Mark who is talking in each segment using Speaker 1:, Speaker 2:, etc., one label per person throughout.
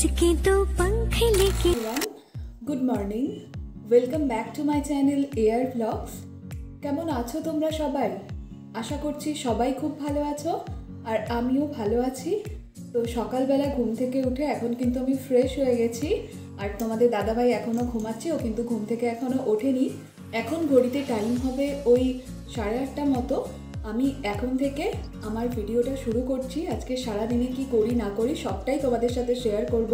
Speaker 1: इसके तो पंख लेके।
Speaker 2: Good morning, welcome back to my channel AR blogs. কেমন আছো তোমরা সবাই? আশা করছি সবাই খুব ভালো আছো আর আমিও ভালো আছি। তো সকালবেলা ঘুম থেকে উঠে এখন কিন্তু আমি ফ্রেশ হয়ে গেছি আর তোমাদের দাদাভাই এখনও ঘুমাচ্ছে, ও কিন্তু ঘুম থেকে এখনও ওঠেনি। এখন ঘড়িতে টাইম হবে ওই 8:30 মতো। আমি এখন থেকে আমার ভিডিওটা শুরু করছি। আজকে সারাদিনে কি করি না করি সবটাই তোমাদের সাথে শেয়ার করব।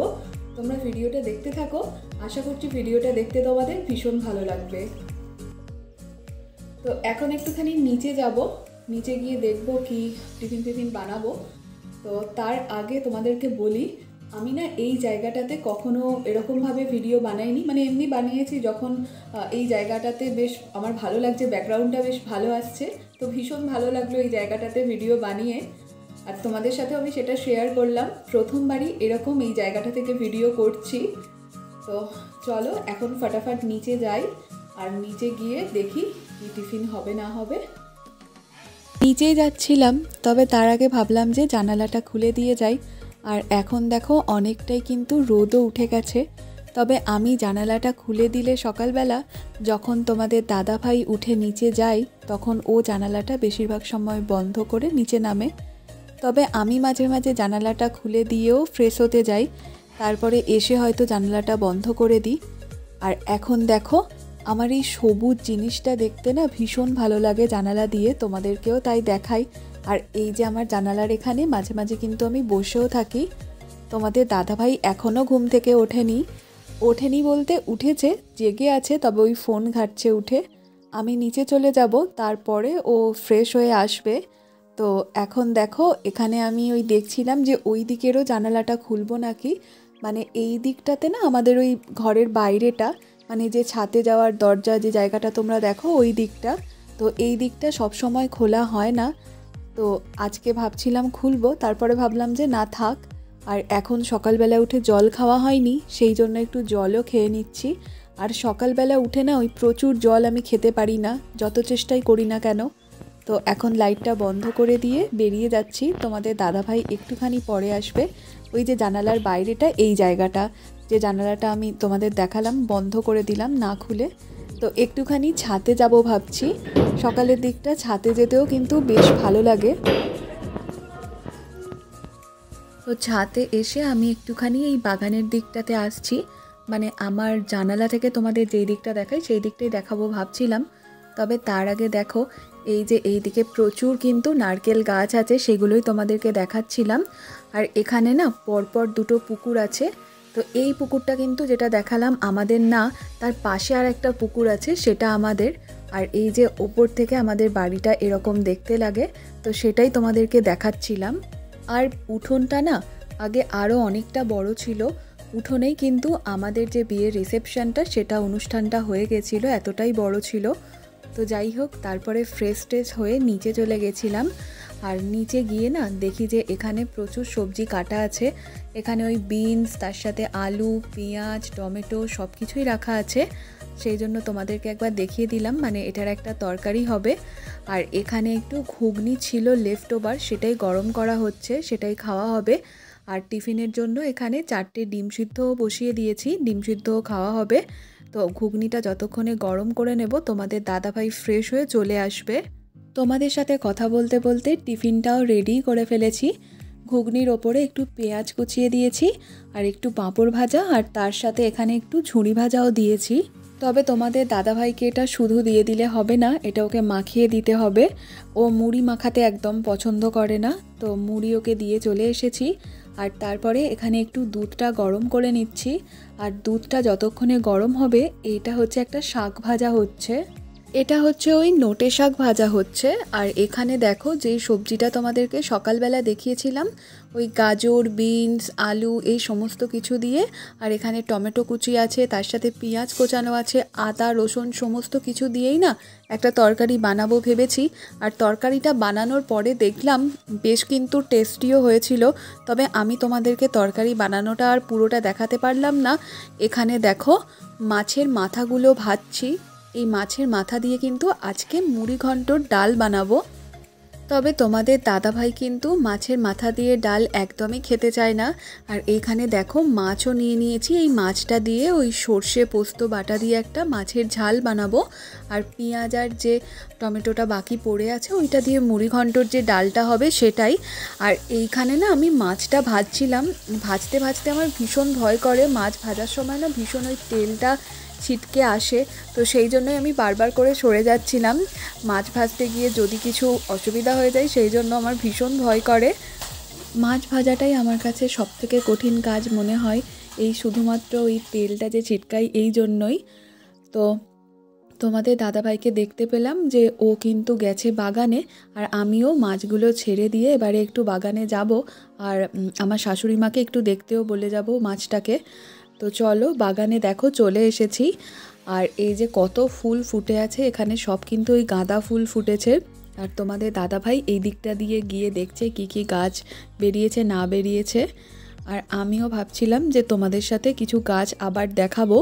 Speaker 2: তোমরা ভিডিওটা দেখতে থাকো, আশা করছি ভিডিওটা দেখতে তোমাদের ভীষণ ভালো লাগবে। তো এখন একটুখানি নিচে যাব, নিচে গিয়ে দেখব কি টিফিন বানাবো। তো তার আগে তোমাদেরকে বলি, আমি না এই জায়গাটাতে কখনো এরকমভাবে ভিডিও বানাইনি, মানে এমনি বানিয়েছি যখন এই জায়গাটাতে বেশ আমার ভালো লাগছে, ব্যাকগ্রাউন্ডটা বেশ ভালো আসছে, তো ভীষণ ভালো লাগলো এই জায়গাটাতে ভিডিও বানিয়ে, আর তোমাদের সাথে আমি সেটা শেয়ার করলাম। প্রথমবারই এরকম এই জায়গাটা থেকে ভিডিও করছি। তো চলো এখন ফটাফট নিচে যাই আর নিচে গিয়ে দেখি কি টিফিন হবে না হবে। নিচেই যাচ্ছিলাম, তবে তার আগে ভাবলাম যে জানালাটা খুলে দিয়ে যাই। আর এখন দেখো অনেকটাই কিন্তু রোদও উঠে গেছে, তবে আমি জানালাটা খুলে দিলে সকালবেলা যখন তোমাদের দাদাভাই উঠে নিচে যায় তখন ও জানালাটা বেশিরভাগ সময় বন্ধ করে নিচে নামে। তবে আমি মাঝে মাঝে জানালাটা খুলে দিয়েও ফ্রেশ হতে যাই, তারপরে এসে হয়তো জানালাটা বন্ধ করে দিই। আর এখন দেখো আমার এই সবুজ জিনিসটা দেখতে না ভীষণ ভালো লাগে জানালা দিয়ে, তোমাদেরকেও তাই দেখাই। আর এই যে আমার জানালার এখানে মাঝে মাঝে কিন্তু আমি বসেও থাকি। তোমাদের দাদাভাই এখনও ঘুম থেকে ওঠেনি বলতে উঠেছে, জেগে আছে, তবে ওই ফোন ঘাঁটছে উঠে। আমি নিচে চলে যাব, তারপরে ও ফ্রেশ হয়ে আসবে। তো এখন দেখো এখানে আমি ওই দেখছিলাম যে ওই দিকেরও জানালাটা খুলবো নাকি, মানে এই দিকটাতে না আমাদের ওই ঘরের বাইরেটা, মানে যে ছাদে যাওয়ার দরজা যে জায়গাটা তোমরা দেখো ওই দিকটা, তো এই দিকটা সব সময় খোলা হয় না। তো আজকে ভাবছিলাম খুলবো, তারপরে ভাবলাম যে না থাক। আর এখন সকালবেলা উঠে জল খাওয়া হয়নি, সেই জন্য একটু জলও খেয়ে নিচ্ছি। আর সকালবেলা উঠে না ওই প্রচুর জল আমি খেতে পারি না, যত চেষ্টাই করি না কেন। তো এখন লাইটটা বন্ধ করে দিয়ে বেরিয়ে যাচ্ছি। তোমাদের দাদাভাই একটুখানি পরে আসবে। ওই যে জানালার বাইরেটা, এই জায়গাটা যে জানালাটা আমি তোমাদের দেখালাম বন্ধ করে দিলাম না খুলে, তো একটুখানি ছাদে যাব ভাবছি। সকালের দিকটা ছাদে যেতেও কিন্তু বেশ ভালো লাগে। তো ছাদে এসে আমি একটুখানি এই বাগানের দিকটাতে আসছি, মানে আমার জানালা থেকে তোমাদের যেই দিকটা দেখাই সেই দিকটাই দেখাবো ভাবছিলাম। তবে তার আগে দেখো এই যে এই দিকে প্রচুর কিন্তু নারকেল গাছ আছে, সেগুলোই তোমাদেরকে দেখাচ্ছিলাম। আর এখানে না পরপর দুটো পুকুর আছে। তো এই পুকুরটা কিন্তু যেটা দেখালাম আমাদের না, তার পাশে আর একটা পুকুর আছে সেটা আমাদের। আর এই যে ওপর থেকে আমাদের বাড়িটা এরকম দেখতে লাগে, তো সেটাই তোমাদেরকে দেখাচ্ছিলাম। আর উঠোনটা না আগে আরও অনেকটা বড় ছিল। উঠোনেই কিন্তু আমাদের যে বিয়ের রিসেপশনটা সেটা অনুষ্ঠানটা হয়ে গেছিলো, এতটাই বড় ছিল। তো যাই হোক, তারপরে ফ্রেশ হয়ে নিচে চলে গেছিলাম। আর নিচে গিয়ে না দেখি যে এখানে প্রচুর সবজি কাটা আছে। এখানে ওই বিনস, তার সাথে আলু, পেঁয়াজ, টমেটো সব কিছুই রাখা আছে। সেই জন্য তোমাদেরকে একবার দেখিয়ে দিলাম, মানে এটার একটা তরকারি হবে। আর এখানে একটু ঘুগনি ছিল লেফট ওভার, সেটাই গরম করা হচ্ছে, সেটাই খাওয়া হবে। আর টিফিনের জন্য এখানে 4টে ডিম সিদ্ধও বসিয়ে দিয়েছি, ডিম সিদ্ধও খাওয়া হবে। তো ঘুগনিটা যতক্ষণে গরম করে নেব তোমাদের দাদাভাই ফ্রেশ হয়ে চলে আসবে। তোমাদের সাথে কথা বলতে বলতে টিফিনটাও রেডি করে ফেলেছি। ঘুগনির ওপরে একটু পেঁয়াজ কুচিয়ে দিয়েছি আর একটু পাঁপড় ভাজা, আর তার সাথে এখানে একটু ঝুড়ি ভাজাও দিয়েছি। তবে তোমাদের দাদাভাইকে এটা শুধু দিয়ে দিলে হবে না, এটা ওকে মাখিয়ে দিতে হবে। ও মুড়ি মাখাতে একদম পছন্দ করে না, তো মুড়ি ওকে দিয়ে চলে এসেছি। আর তারপরে এখানে একটু দুধটা গরম করে নিচ্ছি। আর দুধটা যতক্ষণে গরম হবে, এটা হচ্ছে একটা শাক ভাজা হচ্ছে, এটা হচ্ছে ওই নোটে শাক ভাজা হচ্ছে। আর এখানে দেখো যেই সবজিটা তোমাদেরকে সকালবেলা দেখিয়েছিলাম, ওই গাজর, বিনস, আলু এই সমস্ত কিছু দিয়ে, আর এখানে টমেটো কুচি আছে, তার সাথে পেঁয়াজ কোচানো আছে, আদা রসুন সমস্ত কিছু দিয়েই না একটা তরকারি বানাবো ভেবেছি। আর তরকারিটা বানানোর পরে দেখলাম বেশ কিন্তু টেস্টিও হয়েছিল। তবে আমি তোমাদেরকে তরকারি বানানোটা আর পুরোটা দেখাতে পারলাম না। এখানে দেখো মাছের মাথাগুলো ভাজছি, এই মাছের মাথা দিয়ে কিন্তু আজকে মুড়ি ঘন্টর ডাল বানাবো। তবে তোমাদের দাদাভাই কিন্তু মাছের মাথা দিয়ে ডাল একদমই খেতে চায় না। আর এইখানে দেখো মাছও নিয়ে নিয়েছি, এই মাছটা দিয়ে ওই সর্ষে পোস্ত বাটা দিয়ে একটা মাছের ঝাল বানাবো। আর পেঁয়াজ আর যে টমেটোটা বাকি পড়ে আছে ওইটা দিয়ে মুড়ি ঘন্টর যে ডালটা হবে সেটাই। আর এইখানে না আমি মাছটা ভাজছিলাম, ভাজতে ভাজতে আমার ভীষণ ভয় করে, মাছ ভাজার সময় না ভীষণ ওই তেলটা ছিটকে আসে, তো সেই জন্যই আমি বারবার করে সরে যাচ্ছিলাম মাছ ভাজতে গিয়ে যদি কিছু অসুবিধা হয়ে যায়, সেই জন্য আমার ভীষণ ভয় করে। মাছ ভাজাটাই আমার কাছে সবথেকে কঠিন কাজ মনে হয়, এই শুধুমাত্র ওই তেলটা যে ছিটকাই এই জন্যই। তো তোমাদের দাদাভাইকে দেখতে পেলাম যে ও কিন্তু গেছে বাগানে, আর আমিও মাছগুলো ছেড়ে দিয়ে এবারে একটু বাগানে যাব, আর আমার শাশুড়ি মাকে একটু দেখতেও বলে যাব মাছটাকে। তো চলো বাগানে দেখো চলে এসেছি। আর এই যে কত ফুল ফুটে আছে এখানে, সব কিন্তু ওই গাঁদা ফুল ফুটেছে। আর তোমাদের দাদাভাই এই দিকটা দিয়ে গিয়ে দেখছে কি কি গাছ বেরিয়েছে না বেরিয়েছে। আর আমিও ভাবছিলাম যে তোমাদের সাথে কিছু গাছ আবার দেখাবো।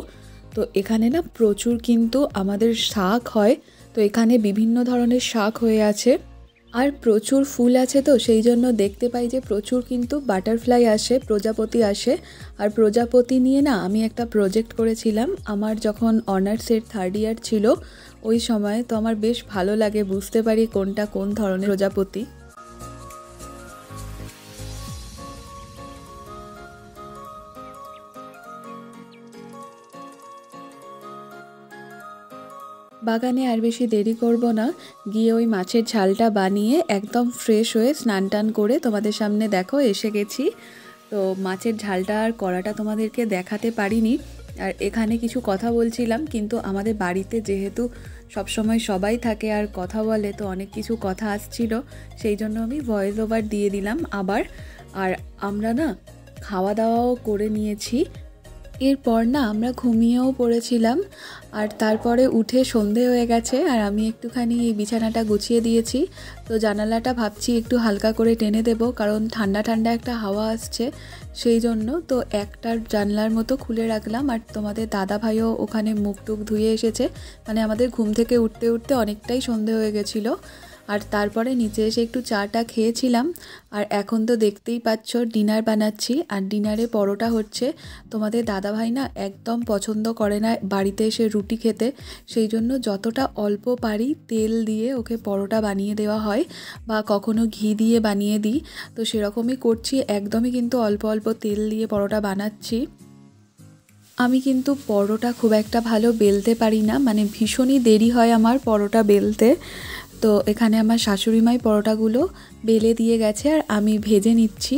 Speaker 2: তো এখানে না প্রচুর কিন্তু আমাদের শাক হয়, তো এখানে বিভিন্ন ধরনের শাক হয়ে আছে আর প্রচুর ফুল আছে, তো সেই জন্য দেখতে পাই যে প্রচুর কিন্তু বাটারফ্লাই আসে, প্রজাপতি আসে। আর প্রজাপতি নিয়ে না আমি একটা প্রজেক্ট করেছিলাম আমার যখন অনার্সের 3rd ইয়ার ছিল ওই সময়, তো আমার বেশ ভালো লাগে, বুঝতে পারি কোনটা কোন ধরনের প্রজাপতি। বাগানে আর বেশি দেরি করব না, গিয়ে ওই মাছের ঝালটা বানিয়ে একদম ফ্রেশ হয়ে স্নান টান করে তোমাদের সামনে দেখো এসে গেছি। তো মাছের ঝালটা আর কড়াটা তোমাদেরকে দেখাতে পারিনি। আর এখানে কিছু কথা বলছিলাম, কিন্তু আমাদের বাড়িতে যেহেতু সবসময় সবাই থাকে আর কথা বলে, তো অনেক কিছু কথা আসছিল, সেই জন্য আমি ভয়েস ওভার দিয়ে দিলাম আবার। আর আমরা না খাওয়া দাওয়াও করে নিয়েছি, এরপর না আমরা ঘুমিয়েও পড়েছিলাম। আর তারপরে উঠে সন্ধে হয়ে গেছে, আর আমি একটুখানি এই বিছানাটা গুছিয়ে দিয়েছি। তো জানালাটা ভাবছি একটু হালকা করে টেনে দেব, কারণ ঠান্ডা ঠান্ডা একটা হাওয়া আসছে, সেই জন্য তো একটা জানলার মতো খুলে রাখলাম। আর তোমাদের দাদা ভাইও ওখানে মুখ টুক ধুয়ে এসেছে, মানে আমাদের ঘুম থেকে উঠতে উঠতে অনেকটাই সন্ধে হয়ে গেছিলো। আর তারপরে নিচে এসে একটু চাটা খেয়েছিলাম। আর এখন তো দেখতেই পাচ্ছ ডিনার বানাচ্ছি, আর ডিনারে পরোটা হচ্ছে। তোমাদের দাদাভাই না একদম পছন্দ করে না বাড়িতে এসে রুটি খেতে, সেই জন্য যতটা অল্প পারি তেল দিয়ে ওকে পরোটা বানিয়ে দেওয়া হয়, বা কখনো ঘি দিয়ে বানিয়ে দিই। তো সেরকমই করছি, একদমই কিন্তু অল্প অল্প তেল দিয়ে পরোটা বানাচ্ছি। আমি কিন্তু পরোটা খুব একটা ভালো বেলতে পারি না, মানে ভীষণই দেরি হয় আমার পরোটা বেলতে। তো এখানে আমার শাশুড়িমাই পরোটাগুলো বেলে দিয়ে গেছে আর আমি ভেজে নিচ্ছি।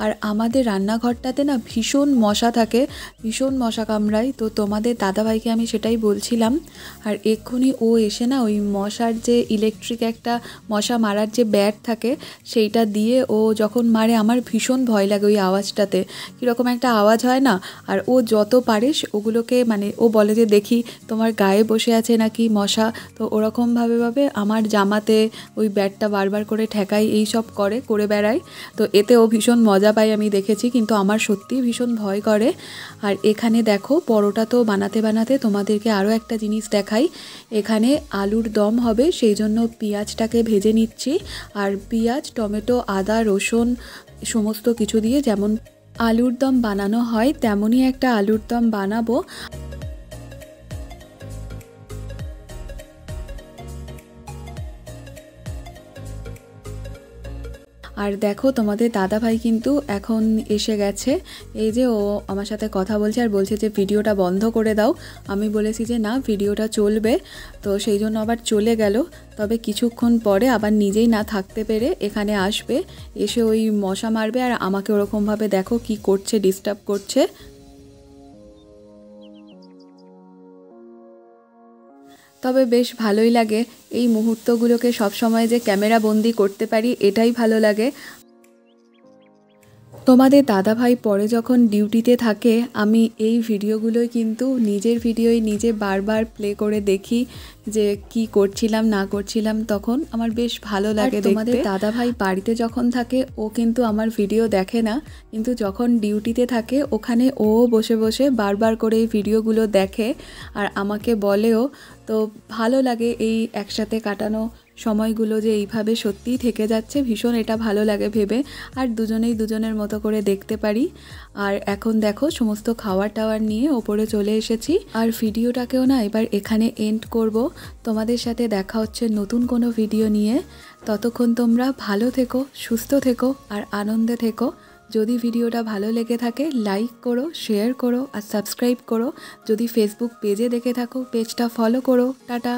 Speaker 2: আর আমাদের রান্নাঘরটাতে না ভীষণ মশা থাকে, ভীষণ মশা কামড়ায়, তো তোমাদের দাদাভাইকে আমি সেটাই বলছিলাম। আর এক্ষুনি ও এসে না ওই মশার যে ইলেকট্রিক একটা মশা মারার যে ব্যাট থাকে সেইটা দিয়ে ও যখন মারে আমার ভীষণ ভয় লাগে ওই আওয়াজটাতে, কীরকম একটা আওয়াজ হয় না। আর ও যত পারে ওগুলোকে, মানে ও বলে যে দেখি তোমার গায়ে বসে আছে নাকি মশা, তো ওরকমভাবে আমার জামাতে ওই ব্যাটটা বারবার করে ঠেকাই, এই সব করে বেড়ায়। তো এতে ও ভীষণ মজা পায় আমি দেখেছি, কিন্তু আমার সত্যিই ভীষণ ভয় করে। আর এখানে দেখো পরোটা তো বানাতে বানাতে তোমাদেরকে আরও একটা জিনিস দেখাই। এখানে আলুর দম হবে, সেই জন্য পেঁয়াজটাকে ভেজে নিচ্ছি। আর পেঁয়াজ, টমেটো, আদা, রসুন সমস্ত কিছু দিয়ে যেমন আলুর দম বানানো হয় তেমনই একটা আলুর দম বানাবো। আর দেখো তোমাদের দাদাভাই কিন্তু এখন এসে গেছে, এই যে ও আমার সাথে কথা বলছে আর বলছে যে ভিডিওটা বন্ধ করে দাও। আমি বলেছি যে না, ভিডিওটা চলবে, তো সেই জন্য আবার চলে গেল। তবে কিছুক্ষণ পরে আবার নিজেই না থাকতে পেরে এখানে আসবে, এসে ওই মশা মারবে আর আমাকে ওরকমভাবে দেখো কি করছে, ডিস্টার্ব করছে। তবে বেশ ভালোই লাগে এই মুহূর্তগুলোকে সবসময় যে ক্যামেরা বন্দি করতে পারি, এটাই ভালো লাগে। তোমাদের দাদাভাই পরে যখন ডিউটিতে থাকে আমি এই ভিডিওগুলোই কিন্তু নিজের ভিডিওই নিজে বারবার প্লে করে দেখি যে কি করছিলাম না করছিলাম, তখন আমার বেশ ভালো লাগে দেখতে। তোমাদের দাদাভাই বাড়িতে যখন থাকে ও কিন্তু আমার ভিডিও দেখে না, কিন্তু যখন ডিউটিতে থাকে ওখানে ও বসে বসে বারবার করে এই ভিডিওগুলো দেখে আর আমাকে বলেও। তো ভালো লাগে এই একসাথে কাটানো সময়গুলো যে এইভাবে সত্যিই থেকে যাচ্ছে, ভীষণ এটা ভালো লাগে ভেবে। আর দুজনেই দুজনের মতো করে দেখতে পারি। আর এখন দেখো সমস্ত খাওয়ার টাওয়ার নিয়ে ওপরে চলে এসেছি। আর ভিডিওটাকেও না এবার এখানে এন্ড করব। তোমাদের সাথে দেখা হচ্ছে নতুন কোনো ভিডিও নিয়ে। ততক্ষণ তোমরা ভালো থেকো, সুস্থ থেকো আর আনন্দে থেকো। যদি ভিডিওটা ভালো লেগে থাকে লাইক করো, শেয়ার করো আর সাবস্ক্রাইব করো। যদি ফেসবুক পেজে দেখে থাকো পেজটা ফলো করো। টাটা।